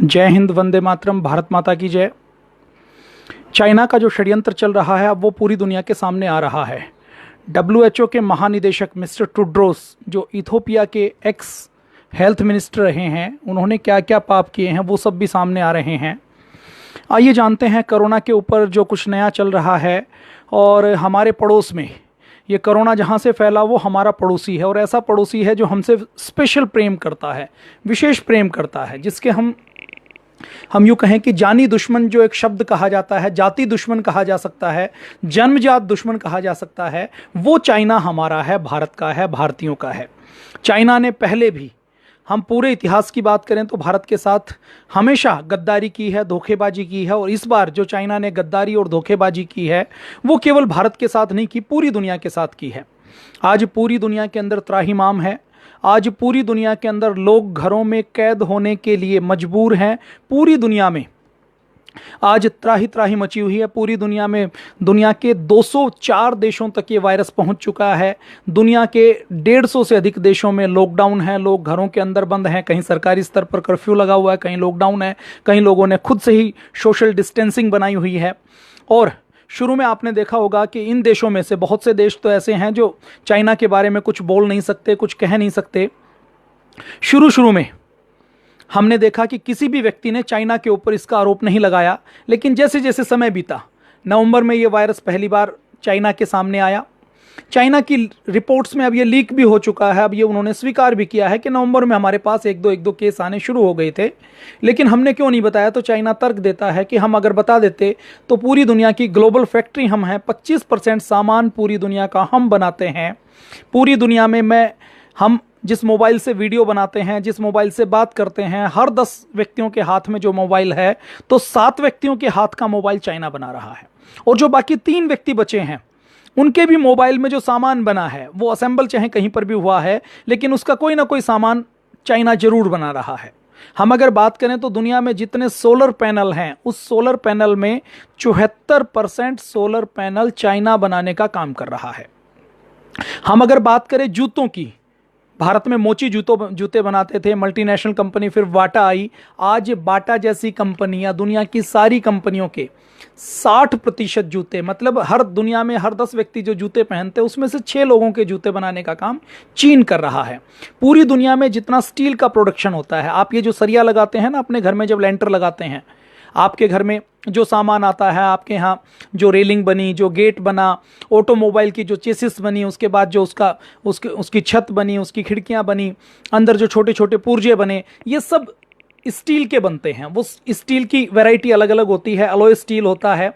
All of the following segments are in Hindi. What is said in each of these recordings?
जय हिंद, वंदे मातरम, भारत माता की जय। चाइना का जो षड्यंत्र चल रहा है अब वो पूरी दुनिया के सामने आ रहा है। WHO के महानिदेशक मिस्टर टेड्रोस, जो इथोपिया के एक्स हेल्थ मिनिस्टर रहे हैं, उन्होंने क्या क्या पाप किए हैं वो सब भी सामने आ रहे हैं। आइए जानते हैं कोरोना के ऊपर जो कुछ नया चल रहा है। और हमारे पड़ोस में ये कोरोना जहाँ से फैला वो हमारा पड़ोसी है, और ऐसा पड़ोसी है जो हमसे स्पेशल प्रेम करता है, विशेष प्रेम करता है, जिसके हम यूँ कहें कि जानी दुश्मन जो एक शब्द कहा जाता है, जाति दुश्मन कहा जा सकता है, जन्मजात दुश्मन कहा जा सकता है, वो चाइना हमारा है, भारत का है, भारतीयों का है। चाइना ने पहले भी, हम पूरे इतिहास की बात करें तो भारत के साथ हमेशा गद्दारी की है, धोखेबाजी की है। और इस बार जो चाइना ने गद्दारी और धोखेबाजी की है वो केवल भारत के साथ नहीं की, पूरी दुनिया के साथ की है। आज पूरी दुनिया के अंदर त्राहिमाम है। आज पूरी दुनिया के अंदर लोग घरों में कैद होने के लिए मजबूर हैं। पूरी दुनिया में आज त्राही त्राही मची हुई है। पूरी दुनिया में दुनिया के 204 देशों तक ये वायरस पहुंच चुका है। दुनिया के 150 से अधिक देशों में लॉकडाउन है, लोग घरों के अंदर बंद हैं, कहीं सरकारी स्तर पर कर्फ्यू लगा हुआ है, कहीं लॉकडाउन है, कहीं लोगों ने खुद से ही सोशल डिस्टेंसिंग बनाई हुई है। और शुरू में आपने देखा होगा कि इन देशों में से बहुत से देश तो ऐसे हैं जो चाइना के बारे में कुछ बोल नहीं सकते, कुछ कह नहीं सकते। शुरू में हमने देखा कि किसी भी व्यक्ति ने चाइना के ऊपर इसका आरोप नहीं लगाया, लेकिन जैसे जैसे समय बीता, नवंबर में ये वायरस पहली बार चाइना के सामने आया। चाइना की रिपोर्ट्स में अब ये लीक भी हो चुका है, अब ये उन्होंने स्वीकार भी किया है कि नवंबर में हमारे पास एक दो केस आने शुरू हो गए थे, लेकिन हमने क्यों नहीं बताया। तो चाइना तर्क देता है कि हम अगर बता देते तो पूरी दुनिया की ग्लोबल फैक्ट्री हम हैं, 25% सामान पूरी दुनिया का हम बनाते हैं। पूरी दुनिया में हम जिस मोबाइल से वीडियो बनाते हैं, जिस मोबाइल से बात करते हैं, हर 10 व्यक्तियों के हाथ में जो मोबाइल है तो 7 व्यक्तियों के हाथ का मोबाइल चाइना बना रहा है। और जो बाकी 3 व्यक्ति बचे हैं उनके भी मोबाइल में जो सामान बना है वो असेंबल चाहे कहीं पर भी हुआ है, लेकिन उसका कोई ना कोई सामान चाइना जरूर बना रहा है। हम अगर बात करें तो दुनिया में जितने सोलर पैनल हैं उस सोलर पैनल में 74% सोलर पैनल चाइना बनाने का काम कर रहा है। हम अगर बात करें जूतों की, भारत में मोची जूते बनाते थे मल्टीनेशनल कंपनी, फिर बाटा आई। आज बाटा जैसी कंपनियां, दुनिया की सारी कंपनियों के 60% जूते, मतलब हर दुनिया में हर 10 व्यक्ति जो जूते पहनते हैं उसमें से 6 लोगों के जूते बनाने का काम चीन कर रहा है। पूरी दुनिया में जितना स्टील का प्रोडक्शन होता है, आप ये जो सरिया लगाते हैं ना अपने घर में, जब लेंटर लगाते हैं, आपके घर में जो सामान आता है, आपके यहाँ जो रेलिंग बनी, जो गेट बना, ऑटोमोबाइल की जो चेसिस बनी, उसके बाद जो उसकी छत बनी, उसकी खिड़कियाँ बनी, अंदर जो छोटे छोटे पुर्जे बने, ये सब स्टील के बनते हैं। वो स्टील की वैरायटी अलग अलग होती है। अलॉय स्टील होता है,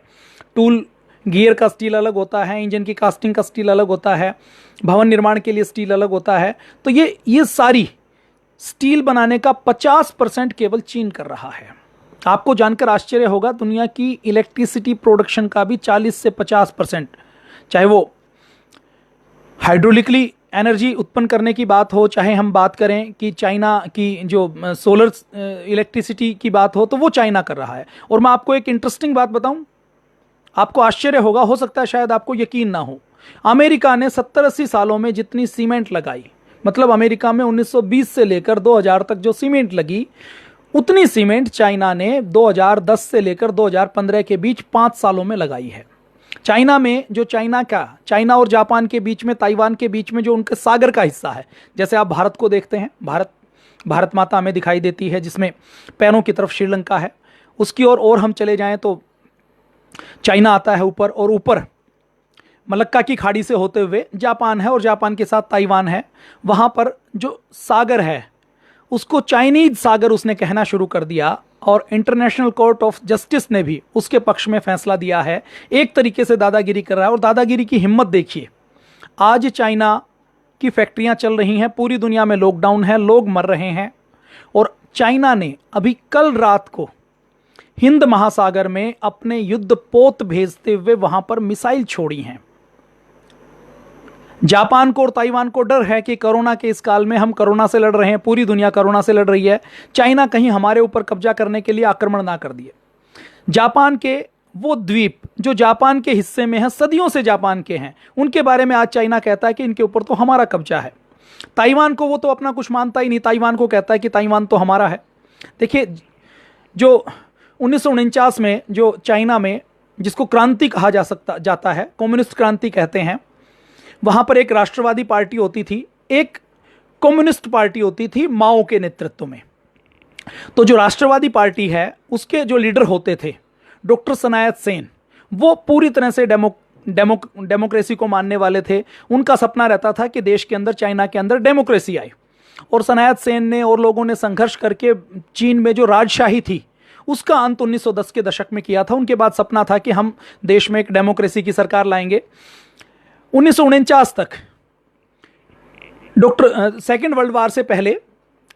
टूल गियर का स्टील अलग होता है, इंजन की कास्टिंग का स्टील अलग होता है, भवन निर्माण के लिए स्टील अलग होता है। तो ये सारी स्टील बनाने का 50% केवल चीन कर रहा है। आपको जानकर आश्चर्य होगा, दुनिया की इलेक्ट्रिसिटी प्रोडक्शन का भी 40 से 50%, चाहे वो हाइड्रोलिकली एनर्जी उत्पन्न करने की बात हो, चाहे हम बात करें कि चाइना की जो सोलर इलेक्ट्रिसिटी की बात हो, तो वो चाइना कर रहा है। और मैं आपको एक इंटरेस्टिंग बात बताऊं, आपको आश्चर्य होगा, हो सकता है शायद आपको यकीन ना हो। अमेरिका ने 70-80 सालों में जितनी सीमेंट लगाई, मतलब अमेरिका में 1920 से लेकर 2000 तक जो सीमेंट लगी, उतनी सीमेंट चाइना ने 2010 से लेकर 2015 के बीच 5 सालों में लगाई है। चाइना में जो चाइना और जापान के बीच में, ताइवान के बीच में जो उनके सागर का हिस्सा है, जैसे आप भारत को देखते हैं, भारत माता हमें दिखाई देती है जिसमें पैरों की तरफ श्रीलंका है, उसकी और हम चले जाएं तो चाइना आता है ऊपर, और ऊपर मलक्का की खाड़ी से होते हुए जापान है, और जापान के साथ ताइवान है। वहाँ पर जो सागर है उसको चाइनीज सागर उसने कहना शुरू कर दिया, और इंटरनेशनल कोर्ट ऑफ जस्टिस ने भी उसके पक्ष में फैसला दिया है। एक तरीके से दादागिरी कर रहा है, और दादागिरी की हिम्मत देखिए। आज चाइना की फैक्ट्रियां चल रही हैं, पूरी दुनिया में लॉकडाउन है, लोग मर रहे हैं, और चाइना ने अभी कल रात को हिंद महासागर में अपने युद्ध पोत भेजते हुए वहां पर मिसाइल छोड़ी हैं। जापान को और ताइवान को डर है कि कोरोना के इस काल में हम कोरोना से लड़ रहे हैं, पूरी दुनिया कोरोना से लड़ रही है, चाइना कहीं हमारे ऊपर कब्जा करने के लिए आक्रमण ना कर दिए। जापान के वो द्वीप जो जापान के हिस्से में हैं, सदियों से जापान के हैं, उनके बारे में आज चाइना कहता है कि इनके ऊपर तो हमारा कब्जा है। ताइवान को वो तो अपना कुछ मानता ही नहीं, ताइवान को कहता है कि ताइवान तो हमारा है। देखिए, जो 1949 में जो चाइना में, जिसको क्रांति कहा जाता है, कम्युनिस्ट क्रांति कहते हैं, वहां पर एक राष्ट्रवादी पार्टी होती थी, एक कम्युनिस्ट पार्टी होती थी माओ के नेतृत्व में। तो जो राष्ट्रवादी पार्टी है उसके जो लीडर होते थे डॉक्टर सनायत सेन, वो पूरी तरह से डेमोक्रेसी को मानने वाले थे। उनका सपना रहता था कि देश के अंदर, चाइना के अंदर डेमोक्रेसी आए। और सनायत सेन ने और लोगों ने संघर्ष करके चीन में जो राजशाही थी उसका अंत 1910 के दशक में किया था। उनके बाद सपना था कि हम देश में एक डेमोक्रेसी की सरकार लाएंगे। 1949 तक सेकेंड वर्ल्ड वार से पहले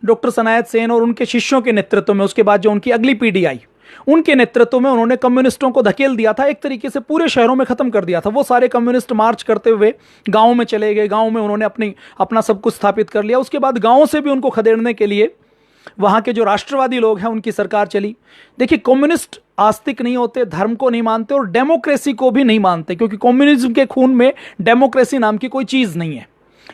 डॉक्टर सनायत सेन और उनके शिष्यों के नेतृत्व में, उसके बाद जो उनकी अगली पीढ़ी आई उनके नेतृत्व में, उन्होंने कम्युनिस्टों को धकेल दिया था, एक तरीके से पूरे शहरों में खत्म कर दिया था। वो सारे कम्युनिस्ट मार्च करते हुए गांवों में चले गए, गांवों में उन्होंने अपना सब कुछ स्थापित कर लिया। उसके बाद गांवों से भी उनको खदेड़ने के लिए वहां के जो राष्ट्रवादी लोग हैं उनकी सरकार चली। देखिए, कम्युनिस्ट आस्तिक नहीं होते, धर्म को नहीं मानते और डेमोक्रेसी को भी नहीं मानते, क्योंकि कम्युनिज्म के खून में डेमोक्रेसी नाम की कोई चीज नहीं है।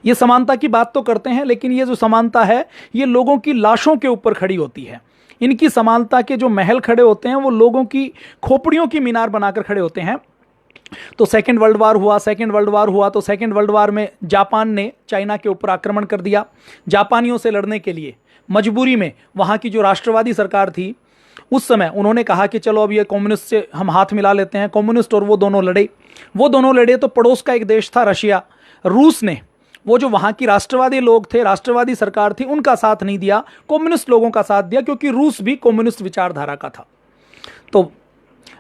ये समानता की बात तो करते हैं, लेकिन ये जो समानता है ये लोगों की लाशों के ऊपर खड़ी होती है। इनकी समानता के जो महल खड़े होते हैं वो लोगों की खोपड़ियों की मीनार बनाकर खड़े होते हैं। तो सेकेंड वर्ल्ड वार हुआ तो सेकेंड वर्ल्ड वार में जापान ने चाइना के ऊपर आक्रमण कर दिया। जापानियों से लड़ने के लिए मजबूरी में वहाँ की जो राष्ट्रवादी सरकार थी उस समय उन्होंने कहा कि चलो अब ये कम्युनिस्ट से हम हाथ मिला लेते हैं। कम्युनिस्ट और वो दोनों लड़े तो पड़ोस का एक देश था रशिया, रूस ने वो जो वहाँ की राष्ट्रवादी लोग थे, राष्ट्रवादी सरकार थी, उनका साथ नहीं दिया, कम्युनिस्ट लोगों का साथ दिया, क्योंकि रूस भी कम्युनिस्ट विचारधारा का था। तो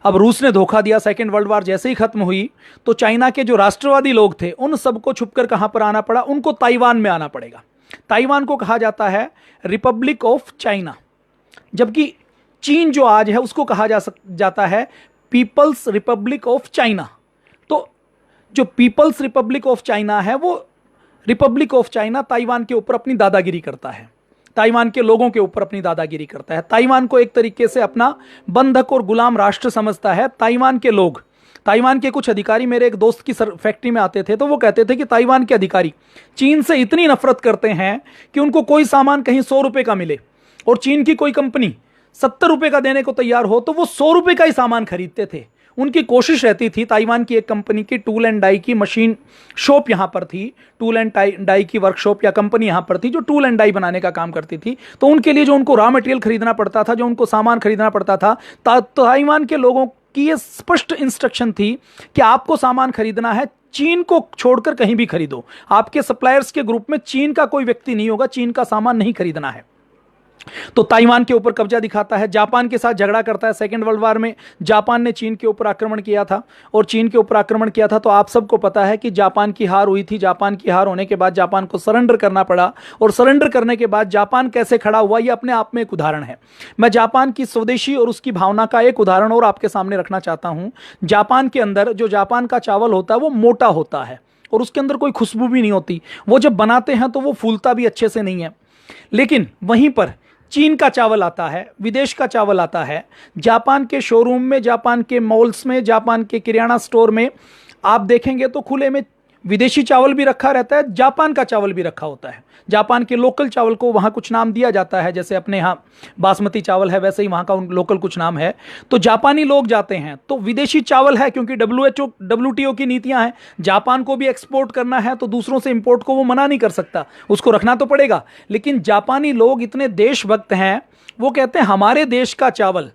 अब रूस ने धोखा दिया। सेकेंड वर्ल्ड वार जैसे ही खत्म हुई तो चाइना के जो राष्ट्रवादी लोग थे उन सबको छुपकर कहाँ पर आना पड़ा, उनको ताइवान में आना पड़ेगा। ताइवान को कहा जाता है रिपब्लिक ऑफ चाइना, जबकि चीन जो आज है उसको कहा जाता है पीपल्स रिपब्लिक ऑफ चाइना। तो जो पीपल्स रिपब्लिक ऑफ चाइना है वो रिपब्लिक ऑफ चाइना ताइवान के ऊपर अपनी दादागिरी करता है, ताइवान के लोगों के ऊपर अपनी दादागिरी करता है, ताइवान को एक तरीके से अपना बंधक और गुलाम राष्ट्र समझता है। ताइवान के लोग, ताइवान के कुछ अधिकारी, मेरे एक दोस्त की फैक्ट्री में आते थे तो वो कहते थे कि ताइवान के अधिकारी चीन से इतनी नफरत करते हैं कि उनको कोई सामान कहीं 100 रुपए का मिले और चीन की कोई कंपनी 70 रुपए का देने को तैयार हो तो वो 100 रुपए का ही सामान खरीदते थे। उनकी कोशिश रहती थी, ताइवान की एक कंपनी की टूल एंड डाई की मशीन शॉप यहाँ पर थी, टूल एंड डाई की वर्कशॉप या कंपनी यहाँ पर थी जो टूल एंड डाई बनाने का काम करती थी। तो उनके लिए जो उनको रॉ मटेरियल खरीदना पड़ता था, जो उनको सामान खरीदना पड़ता था, ताइवान के लोगों की ये स्पष्ट इंस्ट्रक्शन थी कि आपको सामान खरीदना है चीन को छोड़कर कहीं भी खरीदो, आपके सप्लायर्स के ग्रुप में चीन का कोई व्यक्ति नहीं होगा, चीन का सामान नहीं खरीदना है। तो ताइवान के ऊपर कब्जा दिखाता है, जापान के साथ झगड़ा करता है। सेकेंड वर्ल्ड वार में जापान ने चीन के ऊपर आक्रमण किया था और चीन के ऊपर आक्रमण किया था तो आप सबको पता है कि जापान की हार हुई थी। जापान की हार होने के बाद जापान को सरेंडर करना पड़ा और सरेंडर करने के बाद जापान कैसे खड़ा हुआ ये अपने आप में एक उदाहरण है। मैं जापान की स्वदेशी और उसकी भावना का एक उदाहरण और आपके सामने रखना चाहता हूं। जापान के अंदर जो जापान का चावल होता है वो मोटा होता है और उसके अंदर कोई खुशबू भी नहीं होती, वो जब बनाते हैं तो वो फूलता भी अच्छे से नहीं है। लेकिन वहीं पर चीन का चावल आता है, विदेश का चावल आता है, जापान के शोरूम में, जापान के मॉल्स में, जापान के किराना स्टोर में आप देखेंगे तो खुले में विदेशी चावल भी रखा रहता है, जापान का चावल भी रखा होता है। जापान के लोकल चावल को वहाँ कुछ नाम दिया जाता है, जैसे अपने यहाँ बासमती चावल है वैसे ही वहाँ का लोकल कुछ नाम है। तो जापानी लोग जाते हैं तो विदेशी चावल है, क्योंकि WTO की नीतियाँ हैं, जापान को भी एक्सपोर्ट करना है तो दूसरों से इंपोर्ट को वो मना नहीं कर सकता, उसको रखना तो पड़ेगा। लेकिन जापानी लोग इतने देशभक्त हैं, वो कहते हैं हमारे देश का चावल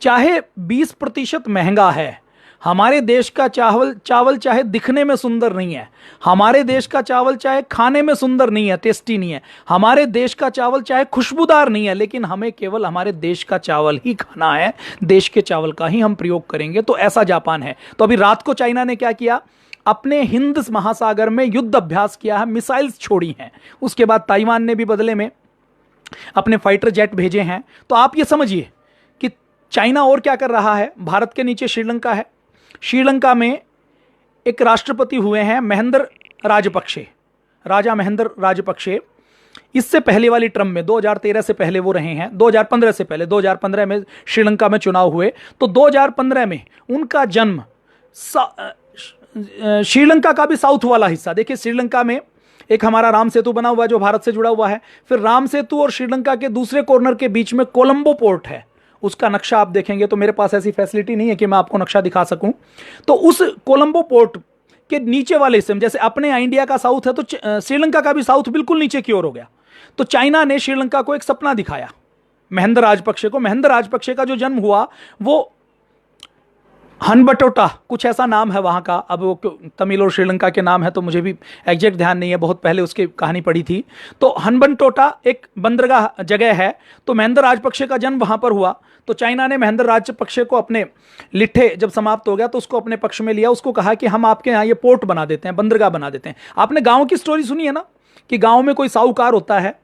चाहे 20% महंगा है, हमारे देश का चावल चाहे दिखने में सुंदर नहीं है, हमारे देश का चावल चाहे खाने में सुंदर नहीं है, टेस्टी नहीं है, हमारे देश का चावल चाहे खुशबूदार नहीं है, लेकिन हमें केवल हमारे देश का चावल ही खाना है, देश के चावल का ही हम प्रयोग करेंगे। तो ऐसा जापान है। तो अभी रात को चाइना ने क्या किया, अपने हिंद महासागर में युद्ध अभ्यास किया है, मिसाइल्स छोड़ी हैं। उसके बाद ताइवान ने भी बदले में अपने फाइटर जेट भेजे हैं। तो आप ये समझिए कि चाइना और क्या कर रहा है। भारत के नीचे श्रीलंका है, श्रीलंका में एक राष्ट्रपति हुए हैं महेंद्र राजपक्षे, राजा महेंद्र राजपक्षे। इससे पहले वाली टर्म में 2013 से पहले वो रहे हैं, 2015 से पहले 2015 में श्रीलंका में चुनाव हुए तो 2015 में उनका जन्म श्रीलंका का भी साउथ वाला हिस्सा, देखिए श्रीलंका में एक हमारा राम सेतु बना हुआ है जो भारत से जुड़ा हुआ है, फिर राम सेतु और श्रीलंका के दूसरे कॉर्नर के बीच में कोलंबो पोर्ट है उसका नक्शा आप देखेंगे तो मेरे पास ऐसी फैसिलिटी नहीं है कि मैं आपको नक्शा दिखा सकूं। तो उस कोलंबो पोर्ट के नीचे वाले हिस्से में, जैसे अपने इंडिया का साउथ है तो श्रीलंका का भी साउथ बिल्कुल नीचे की ओर हो गया। तो चाइना ने श्रीलंका को एक सपना दिखाया, महेंद्र राजपक्षे को। महेंद्र राजपक्षे का जो जन्म हुआ वो हनबटोटा कुछ ऐसा नाम है वहाँ का, अब वो तमिल और श्रीलंका के नाम है तो मुझे भी एग्जैक्ट ध्यान नहीं है, बहुत पहले उसकी कहानी पढ़ी थी। तो हनबनटोटा एक बंदरगाह जगह है, तो महेंद्र राजपक्षे का जन्म वहाँ पर हुआ। तो चाइना ने महेंद्र राजपक्षे को अपने लिट्ठे जब समाप्त हो गया तो उसको अपने पक्ष में लिया, उसको कहा कि हम आपके यहाँ ये पोर्ट बना देते हैं, बंदरगाह बना देते हैं। आपने गाँव की स्टोरी सुनी है ना, कि गाँव में कोई साहूकार होता है,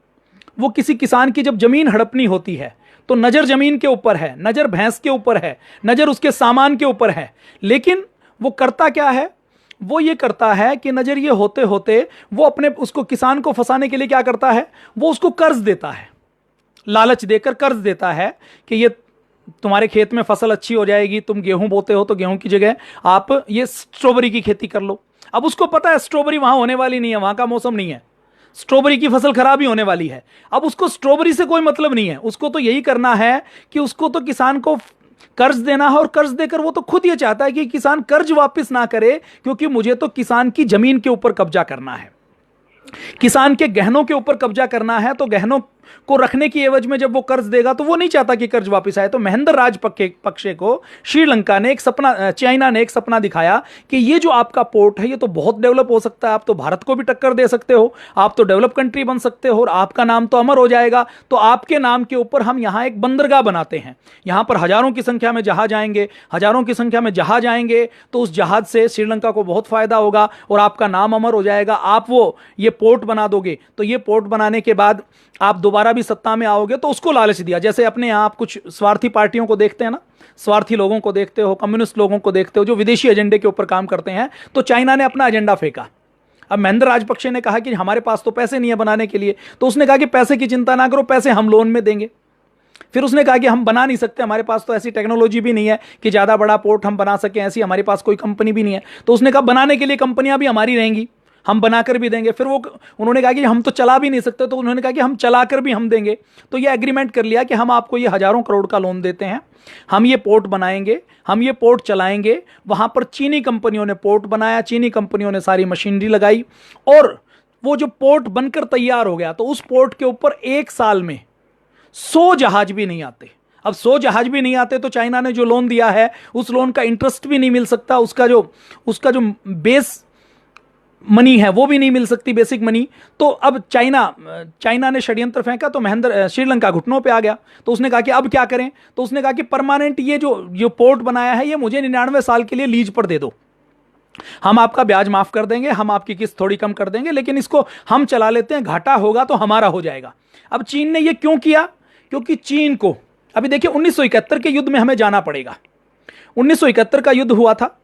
वो किसी किसान की जब जमीन हड़पनी होती है तो नजर जमीन के ऊपर है, नजर भैंस के ऊपर है, नजर उसके सामान के ऊपर है, लेकिन वो करता क्या है, वो ये करता है कि नजर ये होते होते वो अपने उसको किसान को फंसाने के लिए क्या करता है, वो उसको कर्ज देता है, लालच देकर कर्ज देता है कि ये तुम्हारे खेत में फसल अच्छी हो जाएगी, तुम गेहूं बोते हो तो गेहूं की जगह आप ये स्ट्रॉबेरी की खेती कर लो। अब उसको पता है स्ट्रॉबेरी वहां होने वाली नहीं है, वहां का मौसम नहीं है, स्ट्रॉबेरी की फसल खराब ही होने वाली है। अब उसको स्ट्रॉबेरी से कोई मतलब नहीं है, उसको तो यही करना है कि उसको तो किसान को कर्ज देना है, और कर्ज देकर वो तो खुद ये चाहता है कि किसान कर्ज वापस ना करे, क्योंकि मुझे तो किसान की जमीन के ऊपर कब्जा करना है, किसान के गहनों के ऊपर कब्जा करना है। तो गहनों को रखने की एवज में जब वो कर्ज देगा तो वो नहीं चाहता कि कर्ज वापस आए। तो महेंद्र राजपक्षे को श्रीलंका ने एक सपना, चाइना ने एक सपना दिखाया कि ये जो आपका पोर्ट है ये तो बहुत डेवलप हो सकता है, आप तो भारत को भी टक्कर दे सकते हो, आप तो डेवलप कंट्री बन सकते हो और आपका नाम तो अमर हो जाएगा। तो आपके नाम के ऊपर हम यहाँ एक बंदरगाह बनाते हैं, यहाँ पर हजारों की संख्या में जहाज आएंगे, हजारों की संख्या में जहाज आएंगे, तो उस जहाज से श्रीलंका को बहुत फायदा होगा और आपका नाम अमर हो जाएगा। आप वो ये पोर्ट बना दोगे, तो ये पोर्ट बनाने के बाद आप दोबारा भी सत्ता में आओगे। तो उसको लालच दिया, जैसे अपने यहाँ आप कुछ स्वार्थी पार्टियों को देखते हैं ना, स्वार्थी लोगों को देखते हो, कम्युनिस्ट लोगों को देखते हो जो विदेशी एजेंडे के ऊपर काम करते हैं। तो चाइना ने अपना एजेंडा फेंका। अब महेंद्र राजपक्षे ने कहा कि हमारे पास तो पैसे नहीं है बनाने के लिए, तो उसने कहा कि पैसे की चिंता ना करो, पैसे हम लोन में देंगे। फिर उसने कहा कि हम बना नहीं सकते, हमारे पास तो ऐसी टेक्नोलॉजी भी नहीं है कि ज़्यादा बड़ा पोर्ट हम बना सकें, ऐसी हमारे पास कोई कंपनी भी नहीं है। तो उसने कहा बनाने के लिए कंपनियां भी हमारी रहेंगी, हम बनाकर भी देंगे। फिर वो उन्होंने कहा कि हम तो चला भी नहीं सकते, तो उन्होंने कहा कि हम चलाकर भी हम देंगे। तो ये एग्रीमेंट कर लिया कि हम आपको ये हजारों करोड़ का लोन देते हैं, हम ये पोर्ट बनाएंगे, हम ये पोर्ट चलाएंगे। वहां पर चीनी कंपनियों ने पोर्ट बनाया, चीनी कंपनियों ने सारी मशीनरी लगाई, और वो जो पोर्ट बनकर तैयार हो गया तो उस पोर्ट के ऊपर एक साल में 100 जहाज भी नहीं आते। अब 100 जहाज भी नहीं आते तो चाइना ने जो लोन दिया है उस लोन का इंटरेस्ट भी नहीं मिल सकता, उसका जो बेस मनी है वो भी नहीं मिल सकती, बेसिक मनी। तो अब चाइना ने षड्यंत्र फेंका, तो श्रीलंका घुटनों पे आ गया। तो उसने कहा कि अब क्या करें, तो उसने कहा कि परमानेंट ये जो पोर्ट बनाया है ये मुझे 99 साल के लिए लीज पर दे दो, हम आपका ब्याज माफ कर देंगे, हम आपकी किस्त थोड़ी कम कर देंगे, लेकिन इसको हम चला लेते हैं, घाटा होगा तो हमारा हो जाएगा। अब चीन ने ये क्यों किया, क्योंकि चीन को अभी देखिए 1971 के युद्ध में हमें जाना पड़ेगा। 1971 का युद्ध हुआ था,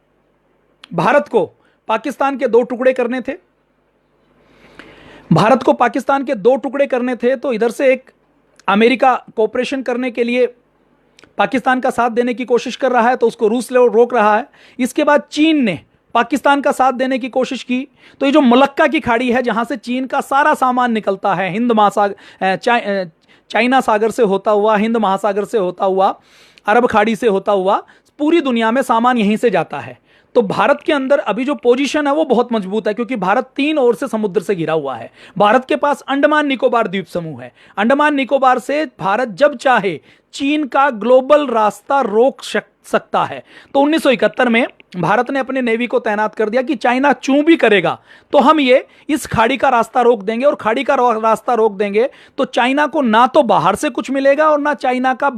भारत को पाकिस्तान के 2 टुकड़े करने थे, भारत को पाकिस्तान के 2 टुकड़े करने थे। तो इधर से एक अमेरिका कोऑपरेशन करने के लिए पाकिस्तान का साथ देने की कोशिश कर रहा है, तो उसको रूस रोक रहा है। इसके बाद चीन ने पाकिस्तान का साथ देने की कोशिश की। तो ये जो मलक्का की खाड़ी है जहां से चीन का सारा सामान निकलता है, हिंद महासागर, चाइना सागर से होता हुआ, हिंद महासागर से होता हुआ, अरब खाड़ी से होता हुआ, पूरी दुनिया में सामान यहीं से जाता है। तो भारत के अंदर अभी जो पोजीशन है वो बहुत मजबूत है, क्योंकि भारत 3 ओर से समुद्र से घिरा हुआ है। भारत के पास अंडमान निकोबार द्वीप समूह है, अंडमान निकोबार से भारत जब चाहे चीन का ग्लोबल रास्ता रोक सकता है। तो 1971 में भारत ने अपने नेवी को तैनात कर दिया कि चाइना चूं भी करेगा तो हम ये इस खाड़ी का रास्ता रोक देंगे, और खाड़ी का रास्ता रोक देंगे तो चाइना को ना तो बाहर से कुछ मिलेगा और ना चाइना का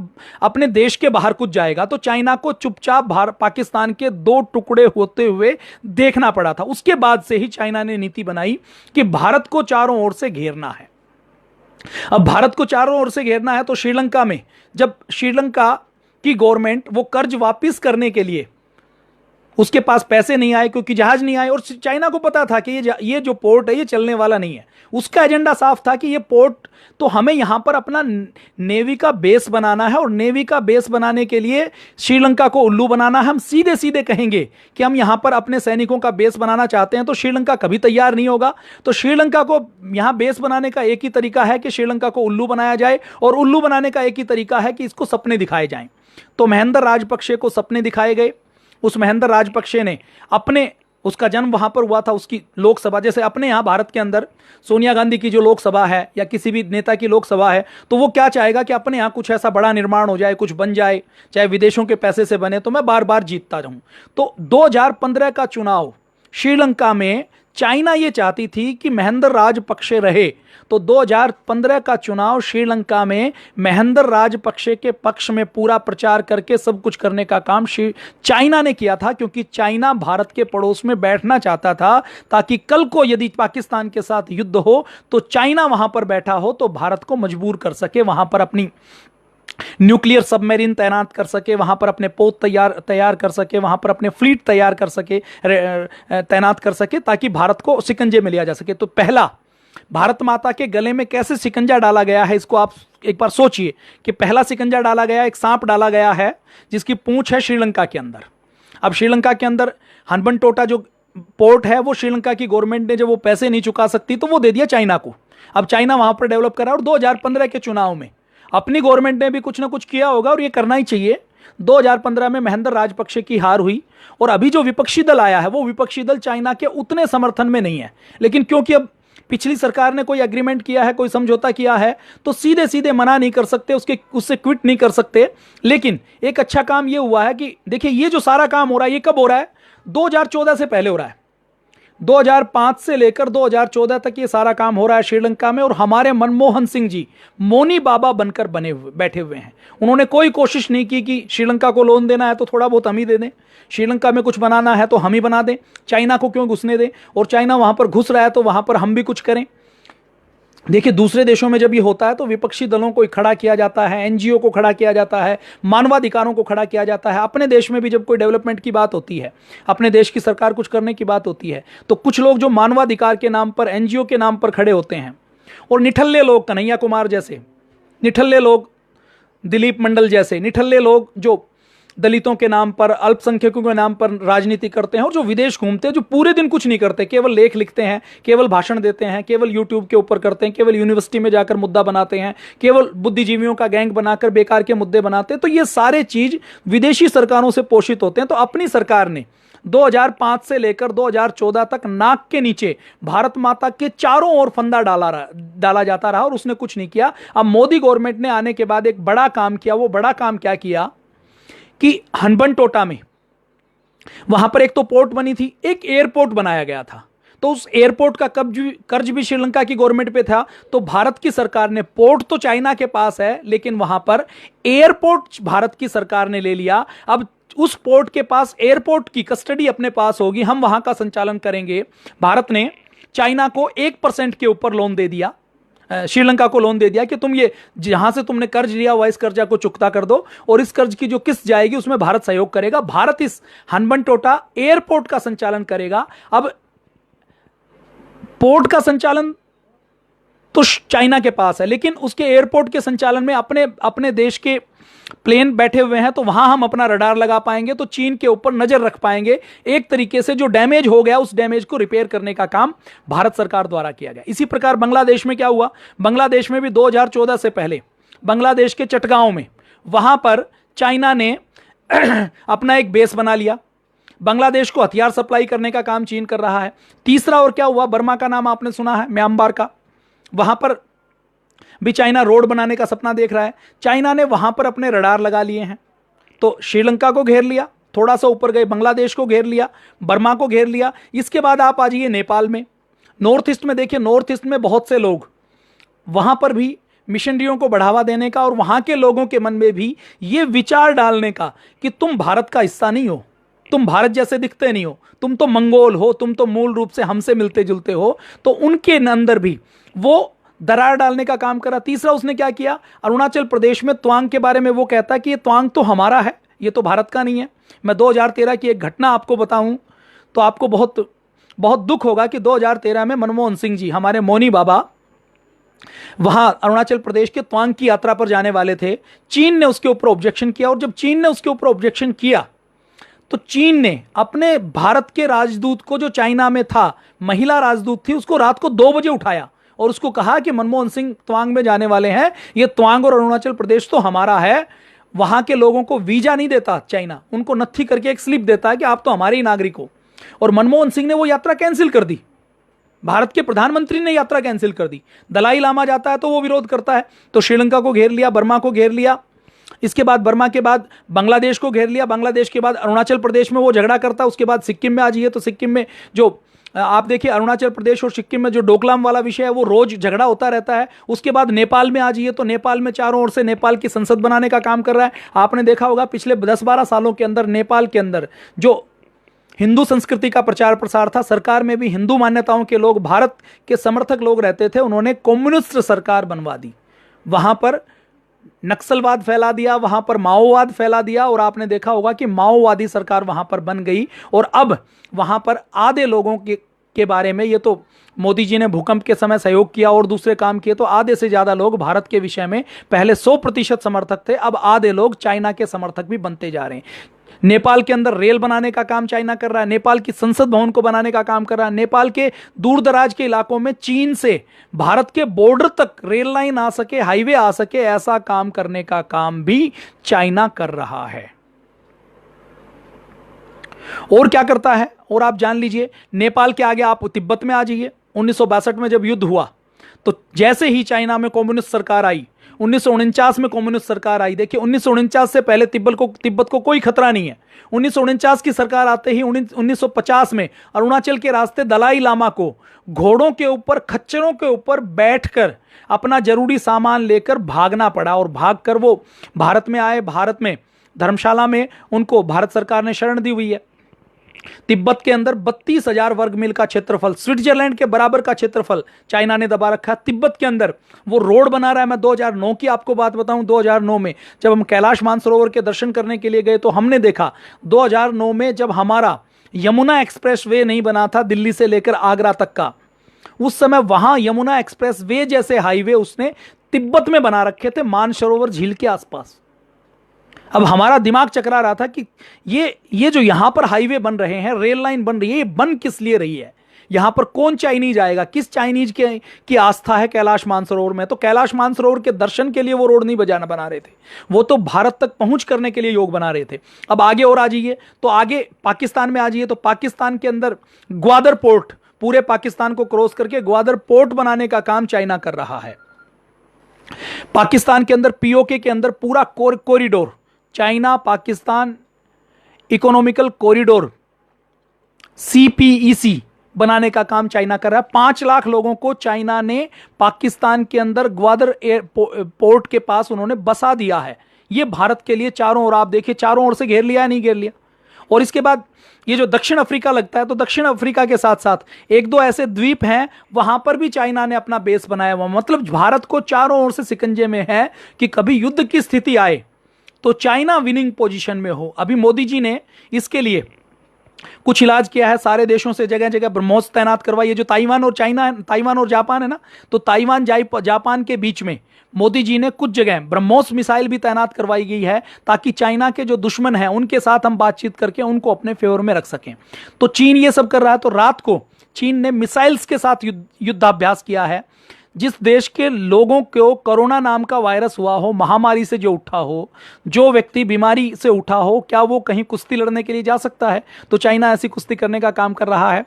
अपने देश के बाहर कुछ जाएगा। तो चाइना को चुपचाप पाकिस्तान के 2 टुकड़े होते हुए देखना पड़ा था। उसके बाद से ही चाइना ने नीति बनाई कि भारत को चारों ओर से घेरना है। अब भारत को चारों ओर से घेरना है तो श्रीलंका में जब श्रीलंका की गवर्नमेंट वो कर्ज वापस करने के लिए उसके पास पैसे नहीं आए क्योंकि जहाज नहीं आए, और चाइना को पता था कि ये जो पोर्ट है ये चलने वाला नहीं है। उसका एजेंडा साफ था कि ये पोर्ट तो हमें यहां पर अपना नेवी का बेस बनाना है, और नेवी का बेस बनाने के लिए श्रीलंका को उल्लू बनाना है। हम सीधे सीधे कहेंगे कि हम यहां पर अपने सैनिकों का बेस बनाना चाहते हैं, तो श्रीलंका कभी तैयार नहीं होगा। तो श्रीलंका को यहां बेस बनाने का एक ही तरीका है कि श्रीलंका को उल्लू बनाया जाए, और उल्लू बनाने का एक ही तरीका है कि इसको सपने दिखाए जाएं। तो महेंद्र राजपक्षे को सपने दिखाए गए। उस महेंद्र राजपक्षे ने उसका जन्म वहां पर हुआ था, उसकी लोकसभा, जैसे अपने यहां भारत के अंदर सोनिया गांधी की जो लोकसभा है या किसी भी नेता की लोकसभा है, तो वो क्या चाहेगा कि अपने यहां कुछ ऐसा बड़ा निर्माण हो जाए, कुछ बन जाए, चाहे विदेशों के पैसे से बने, तो मैं बार बार जीतता रहूं। तो 2015 का चुनाव श्रीलंका में चाइना ये चाहती थी कि महेंद्र राजपक्षे रहे। तो 2015 का चुनाव श्रीलंका में महेंद्र राजपक्षे के पक्ष में पूरा प्रचार करके सब कुछ करने का काम चाइना ने किया था, क्योंकि चाइना भारत के पड़ोस में बैठना चाहता था, ताकि कल को यदि पाकिस्तान के साथ युद्ध हो तो चाइना वहां पर बैठा हो तो भारत को मजबूर कर सके, वहां पर अपनी न्यूक्लियर सबमरीन तैनात कर सके, वहां पर अपने पोत तैयार कर सके, वहां पर अपने फ्लीट तैयार कर सके, तैनात कर सके, ताकि भारत को शिकंजे में लिया जा सके। तो पहला भारत माता के गले में कैसे शिकंजा डाला गया है, इसको आप एक बार सोचिए कि पहला शिकंजा डाला गया, एक सांप डाला गया है जिसकी पूंछ है श्रीलंका के अंदर। अब श्रीलंका के अंदर हम्बनटोटा जो पोर्ट है, वो श्रीलंका की गवर्नमेंट ने जब वो पैसे नहीं चुका सकती तो वो दे दिया चाइना को। अब चाइना वहां पर डेवलप करा, और 2015 के चुनाव में अपनी गवर्नमेंट ने भी कुछ ना कुछ किया होगा, और ये करना ही चाहिए। 2015 में महेंद्र राजपक्षे की हार हुई, और अभी जो विपक्षी दल आया है वो विपक्षी दल चाइना के उतने समर्थन में नहीं है। लेकिन क्योंकि अब पिछली सरकार ने कोई एग्रीमेंट किया है, कोई समझौता किया है, तो सीधे सीधे मना नहीं कर सकते, उससे क्विट नहीं कर सकते। लेकिन एक अच्छा काम ये हुआ है कि देखिए, ये जो सारा काम हो रहा है ये कब हो रहा है? 2014 से पहले हो रहा है। 2005 से लेकर 2014 तक ये सारा काम हो रहा है श्रीलंका में, और हमारे मनमोहन सिंह जी मौनी बाबा बनकर बैठे हुए हैं। उन्होंने कोई कोशिश नहीं की कि श्रीलंका को लोन देना है तो थोड़ा बहुत हम ही दे दें, श्रीलंका में कुछ बनाना है तो हम ही बना दें, चाइना को क्यों घुसने दें, और चाइना वहां पर घुस रहा है तो वहां पर हम भी कुछ करें। देखिए, दूसरे देशों में जब ये होता है तो विपक्षी दलों को खड़ा किया जाता है, एनजीओ को खड़ा किया जाता है, मानवाधिकारों को खड़ा किया जाता है। अपने देश में भी जब कोई डेवलपमेंट की बात होती है, अपने देश की सरकार कुछ करने की बात होती है, तो कुछ लोग जो मानवाधिकार के नाम पर, एनजीओ के नाम पर खड़े होते हैं, और निठल्ले लोग, कन्हैया कुमार जैसे निठल्ले लोग, दिलीप मंडल जैसे निठल्ले लोग जो दलितों के नाम पर, अल्पसंख्यकों के नाम पर राजनीति करते हैं, और जो विदेश घूमते हैं, जो पूरे दिन कुछ नहीं करते, केवल लेख लिखते हैं, केवल भाषण देते हैं, केवल यूट्यूब के ऊपर करते हैं, केवल यूनिवर्सिटी में जाकर मुद्दा बनाते हैं, केवल बुद्धिजीवियों का गैंग बनाकर बेकार के मुद्दे बनाते हैं, तो ये सारे चीज विदेशी सरकारों से पोषित होते हैं। तो अपनी सरकार ने 2005 से लेकर 2014 तक नाक के नीचे भारत माता के चारों ओर फंदा डाला जाता रहा, और उसने कुछ नहीं किया। अब मोदी गवर्नमेंट ने आने के बाद एक बड़ा काम किया। वो बड़ा काम क्या किया कि हम्बनटोटा में वहां पर एक तो पोर्ट बनी थी, एक एयरपोर्ट बनाया गया था। तो उस एयरपोर्ट का कर्ज भी श्रीलंका की गवर्नमेंट पे था। तो भारत की सरकार ने, पोर्ट तो चाइना के पास है लेकिन वहां पर एयरपोर्ट भारत की सरकार ने ले लिया। अब उस पोर्ट के पास एयरपोर्ट की कस्टडी अपने पास होगी, हम वहां का संचालन करेंगे। भारत ने चाइना को 1% के ऊपर लोन दे दिया, श्रीलंका को लोन दे दिया कि तुम ये जहां से तुमने कर्ज लिया हुआ इस कर्जा को चुकता कर दो, और इस कर्ज की जो किस्त जाएगी उसमें भारत सहयोग करेगा। भारत इस हम्बनटोटा एयरपोर्ट का संचालन करेगा। अब पोर्ट का संचालन तो चाइना के पास है, लेकिन उसके एयरपोर्ट के संचालन में अपने देश के प्लेन बैठे हुए हैं, तो वहां हम अपना रडार लगा पाएंगे, तो चीन के ऊपर नजर रख पाएंगे। एक तरीके से जो डैमेज हो गया उस डैमेज को रिपेयर करने का काम भारत सरकार द्वारा किया गया। इसी प्रकार बांग्लादेश में क्या हुआ? बांग्लादेश में भी 2014 से पहले बांग्लादेश के चटगांव में वहां पर चाइना ने अपना एक बेस बना लिया। बांग्लादेश को हथियार सप्लाई करने का काम चीन कर रहा है। तीसरा और क्या हुआ? बर्मा का नाम आपने सुना है, म्यांमार का, वहां पर भी चाइना रोड बनाने का सपना देख रहा है। चाइना ने वहां पर अपने रडार लगा लिए हैं, तो श्रीलंका को घेर लिया, थोड़ा सा ऊपर गए बांग्लादेश को घेर लिया, बर्मा को घेर लिया। इसके बाद आप आ जाइए नेपाल में, नॉर्थ ईस्ट में। देखिए, नॉर्थ ईस्ट में बहुत से लोग, वहां पर भी मिशनरियों को बढ़ावा देने का, और वहां के लोगों के मन में भी ये विचार डालने का कि तुम भारत का हिस्सा नहीं हो, तुम भारत जैसे दिखते नहीं हो, तुम तो मंगोल हो, तुम तो मूल रूप से हमसे मिलते जुलते हो। तो उनके अंदर भी वो दरार डालने का काम करा। तीसरा उसने क्या किया? अरुणाचल प्रदेश में त्वांग के बारे में वो कहता है कि ये त्वांग तो हमारा है, ये तो भारत का नहीं है। मैं 2013 की एक घटना आपको बताऊं तो आपको बहुत बहुत दुख होगा कि 2013 में मनमोहन सिंह जी, हमारे मौनी बाबा, वहां अरुणाचल प्रदेश के तवांग की यात्रा पर जाने वाले थे। चीन ने उसके ऊपर ऑब्जेक्शन किया, और जब चीन ने उसके ऊपर ऑब्जेक्शन किया तो चीन ने अपने भारत के राजदूत को, जो चाइना में था, महिला राजदूत थी, उसको रात को 2 बजे उठाया और उसको कहा कि मनमोहन सिंह तवांग में जाने वाले हैं, ये तवांग और अरुणाचल प्रदेश तो हमारा है, वहां के लोगों को वीजा नहीं देता चाइना, उनको नत्थी करके एक स्लिप देता है कि आप तो हमारे ही नागरिक हो। और मनमोहन सिंह ने वो यात्रा कैंसिल कर दी, भारत के प्रधानमंत्री ने यात्रा कैंसिल कर दी। दलाई लामा जाता है तो वो विरोध करता है, तो श्रीलंका को घेर लिया, बर्मा को घेर लिया, इसके बाद बर्मा के बाद बांग्लादेश को घेर लिया, बांग्लादेश के बाद अरुणाचल प्रदेश में वो झगड़ा करता है, उसके बाद सिक्किम में आ जाइए तो सिक्किम में जो आप देखिए अरुणाचल प्रदेश और सिक्किम में जो डोकलाम वाला विषय है वो रोज झगड़ा होता रहता है। उसके बाद नेपाल में आ जाइए तो नेपाल में चारों ओर से नेपाल की संसद बनाने का काम कर रहा है। आपने देखा होगा पिछले 10-12 सालों के अंदर नेपाल के अंदर जो हिंदू संस्कृति का प्रचार प्रसार था, सरकार में भी हिंदू मान्यताओं के लोग, भारत के समर्थक लोग रहते थे, उन्होंने कम्युनिस्ट सरकार बनवा दी, वहां पर नक्सलवाद फैला दिया, वहां पर माओवाद फैला दिया, और आपने देखा होगा कि माओवादी सरकार वहां पर बन गई। और अब वहां पर आधे लोगों के बारे में, ये तो मोदी जी ने भूकंप के समय सहयोग किया और दूसरे काम किए, तो आधे से ज्यादा लोग भारत के विषय में पहले 100% समर्थक थे, अब आधे लोग चाइना के समर्थक भी बनते जा रहे हैं। नेपाल के अंदर रेल बनाने का काम चाइना कर रहा है, नेपाल की संसद भवन को बनाने का काम कर रहा है, नेपाल के दूर दराज के इलाकों में चीन से भारत के बॉर्डर तक रेल लाइन आ सके, हाईवे आ सके, ऐसा काम करने का काम भी चाइना कर रहा है। और क्या करता है, और आप जान लीजिए, नेपाल के आगे आप तिब्बत में आ जाइए। 1962 में जब युद्ध हुआ तो जैसे ही चाइना में कम्युनिस्ट सरकार आई, 1949 में कम्युनिस्ट सरकार आई। देखिए 1949 से पहले तिब्बत को कोई खतरा नहीं है। 1949 की सरकार आते ही 1950 में अरुणाचल के रास्ते दलाई लामा को घोड़ों के ऊपर, खच्चरों के ऊपर बैठकर अपना जरूरी सामान लेकर भागना पड़ा, और भागकर वो भारत में आए। भारत में धर्मशाला में उनको भारत सरकार ने शरण दी हुई है। तिब्बत के अंदर 32,000 वर्ग मील का क्षेत्रफल, स्विट्जरलैंड के बराबर का क्षेत्रफल चाइना ने दबा रखा है। तिब्बत के अंदर वो रोड बना रहा है। मैं 2009 की आपको बात बताऊं, 2009 में जब हम कैलाश मानसरोवर के दर्शन करने के लिए गए तो हमने देखा 2009 में जब हमारा यमुना एक्सप्रेस वे नहीं बना था दिल्ली से लेकर आगरा तक का, उस समय वहां यमुना एक्सप्रेस वे जैसे हाईवे उसने तिब्बत में बना रखे थे, मानसरोवर झील के आसपास। अब हमारा दिमाग चकरा रहा था कि ये जो यहां पर हाईवे बन रहे हैं, रेल लाइन बन रही है, ये बन किस लिए रही है, यहां पर कौन चाइनीज आएगा, किस चाइनीज की आस्था है कैलाश मानसरोवर में। तो कैलाश मानसरोवर के दर्शन के लिए वो रोड नहीं बना रहे थे, वो तो भारत तक पहुंच करने के लिए योग बना रहे थे। अब आगे और आ जाइए तो आगे पाकिस्तान में आ जाइए तो पाकिस्तान के अंदर ग्वादर पोर्ट, पूरे पाकिस्तान को क्रॉस करके ग्वादर पोर्ट बनाने का काम चाइना कर रहा है। पाकिस्तान के अंदर पीओके के अंदर पूरा corridor, China Pakistan economical corridor CPEC बनाने का काम चाइना कर रहा है। 5 लाख लोगों को चाइना ने पाकिस्तान के अंदर ग्वादर एयरपोर्ट के पास उन्होंने बसा दिया है। ये भारत के लिए चारों ओर, आप देखिए चारों ओर से घेर लिया, नहीं घेर लिया। और इसके बाद ये जो दक्षिण अफ्रीका लगता है, तो दक्षिण अफ्रीका के साथ साथ 1-2 ऐसे द्वीप हैं, वहां पर भी चाइना ने अपना बेस बनाया हुआ। मतलब भारत को चारों ओर से सिकंजे में है कि कभी युद्ध की स्थिति आए तो चाइना विनिंग पोजीशन में हो। अभी मोदी जी ने इसके लिए कुछ इलाज किया है, सारे देशों से जगह जगह ब्रह्मोस तैनात करवाई है। जो ताइवान और जापान है ना, तो ताइवान जापान के बीच में मोदी जी ने कुछ जगह ब्रह्मोस मिसाइल भी तैनात करवाई गई है, ताकि चाइना के जो दुश्मन हैं उनके साथ हम बातचीत करके उनको अपने फेवर में रख सकें। तो चीन ये सब कर रहा है। तो रात को चीन ने मिसाइल्स के साथ युद्धाभ्यास किया है। जिस देश के लोगों को कोरोना नाम का वायरस हुआ हो, महामारी से जो उठा हो, जो व्यक्ति बीमारी से उठा हो, क्या वो कहीं कुश्ती लड़ने के लिए जा सकता है? तो चाइना ऐसी कुश्ती करने का काम कर रहा है।